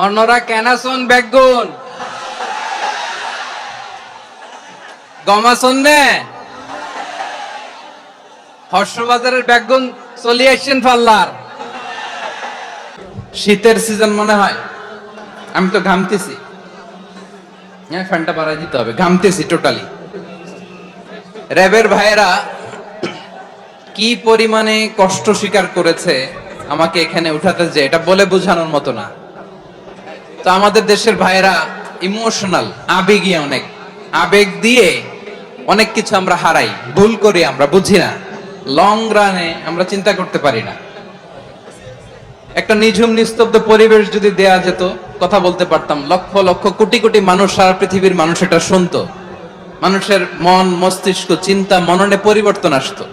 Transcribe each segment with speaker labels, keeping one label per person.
Speaker 1: অন্যরা কেনাসন বেগুন গমাসন নে হর্ষবাজারের বেগুন চলে আসছেন পাল্লার। শীতের সিজন মনে হয়। আমি তো ঘামতেছি, হ্যাঁ ফ্যানটা বাড়াই দিতে হবে, ঘামতেছি টোটালি। র্যাবের ভাইয়েরা কি পরিমাণে কষ্ট স্বীকার করেছে আমাকে এখানে উঠাতে, যে এটা বলে বোঝানোর মতো না। তো আমাদের দেশের ভাইয়েরা ইমোশনাল, আবেগী, অনেক আবেগ দিয়ে অনেক কিছু আমরা হারাই, ভুল করি, আমরা বুঝি না, লং রানে আমরা চিন্তা করতে পারি না। একটা নিঝুম নিস্তব্ধ পরিবেশ যদি দেয়া যেত, কথা বলতে পারতাম, লক্ষ লক্ষ কোটি কোটি মানুষ, সারা পৃথিবীর মানুষ এটা শুনতো, মানুষের মন মস্তিষ্ক চিন্তা মননে পরিবর্তন আসতো।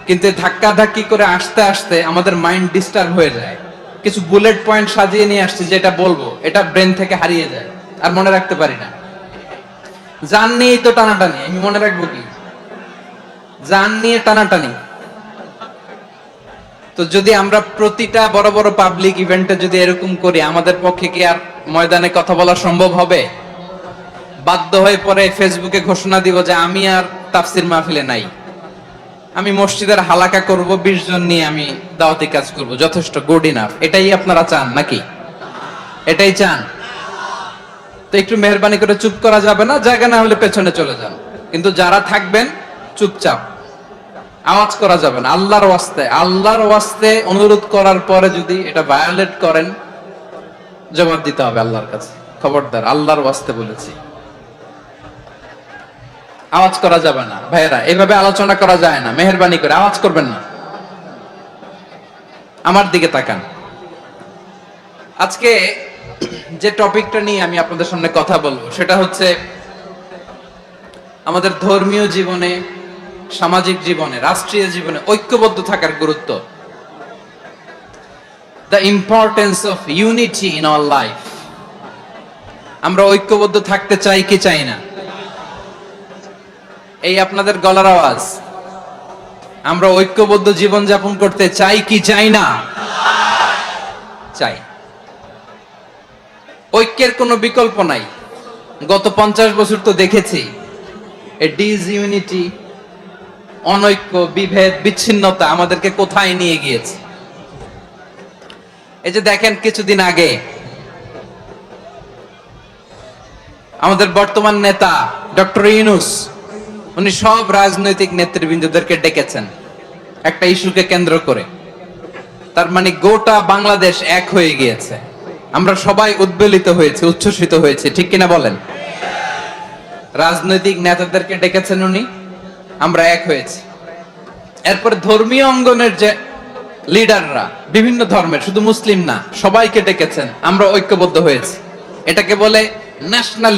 Speaker 1: কিন্তু ধাক্কা ধাক্কি করে আসতে আসতে আমাদের মাইন্ড ডিস্টার্ব হয়ে যায়। কিছু বুলেট পয়েন্ট সাজিয়ে নিয়ে আসছে, যেটা বলবো এটা ব্রেন থেকে হারিয়ে যায়, আর মনে রাখতে পারি না। জান নিয়েই তো টানাটানি, আমি মনে রাখবো কি? জান নিয়ে টানাটানি। তো যদি আমরা প্রতিটা বড় বড় পাবলিক ইভেন্টে যদি এরকম করি, আমাদের পক্ষে কি আর ময়দানে কথা বলা সম্ভব হবে? বাধ্য হয়ে পরে ফেসবুকে ঘোষণা দিব যে আমি আর তাফসির মাহফিলে নাই, আমি মসজিদের হালাকা করব, 20 জন নিয়ে আমি দাওয়াতি কাজ করব, যথেষ্ট, গুড ইনাফ। এটাই আপনারা চান নাকি? এটাই চান? তো একটু মেহরবানি করে চুপ করা যাবে না? জায়গা না হলে পেছনে চলে যান, কিন্তু যারা থাকবেন চুপচাপ, আওয়াজ করা যাবে না। আল্লাহর ওয়াস্তে, আল্লাহর ওয়াস্তে অনুরোধ করার পরে যদি এটা ভায়োলেট করেন, জবাব দিতে হবে আল্লাহর কাছে। খবরদার, আল্লাহর ওয়াস্তে বলেছি, আওয়াজ করা যাবে না। ভাইয়েরা, এভাবে আলোচনা করা যায় না, মেহরবানি করে আওয়াজ করবেন না। আমার দিকে তাকান। আজকে যে টপিকটা নিয়ে আমি আপনাদের সামনে কথা বলবো, সেটা হচ্ছে আমাদের ধর্মীয় জীবনে, সামাজিক জীবনে, রাষ্ট্রীয় জীবনে ঐক্যবদ্ধ থাকার গুরুত্ব। The importance of unity in our life. আমরা ঐক্যবদ্ধ থাকতে চাই কি চাই না? এই আপনাদের গলার আওয়াজ। আমরা ঐক্যবদ্ধ জীবন যাপন করতে চাই কি চাই না? চাই। ঐক্যের কোনো বিকল্প নাই। গত 50 বছর তো দেখেছি এই ডিসইউনিটি, অনৈক্য, বিভেদ, বিচ্ছিন্নতা আমাদেরকে কোথায় নিয়ে গিয়েছে। এই যে দেখেন, কিছুদিন আগে আমাদের বর্তমান নেতা ডক্টর ইউনূস, উনি সব রাজনৈতিক নেতৃবৃন্দদেরকে ডেকেছেন একটা ইস্যুকে কেন্দ্র করে। তার মানে গোটা বাংলাদেশ এক হয়ে গিয়েছে। আমরা সবাই উদ্বেলিত হয়েছে, উচ্ছ্বসিত হয়েছে, ঠিক কিনা বলেন? রাজনৈতিক নেতাদেরকে ডেকেছেন উনি, আমরা এক হয়েছি। এরপর ধর্মীয় অঙ্গনের যে লিডাররা, বিভিন্ন ধর্মের, শুধু মুসলিম না, সবাইকে ডেকেছেন, আমরা ঐক্যবদ্ধ হয়েছি। এটাকে বলে ন্যাশনাল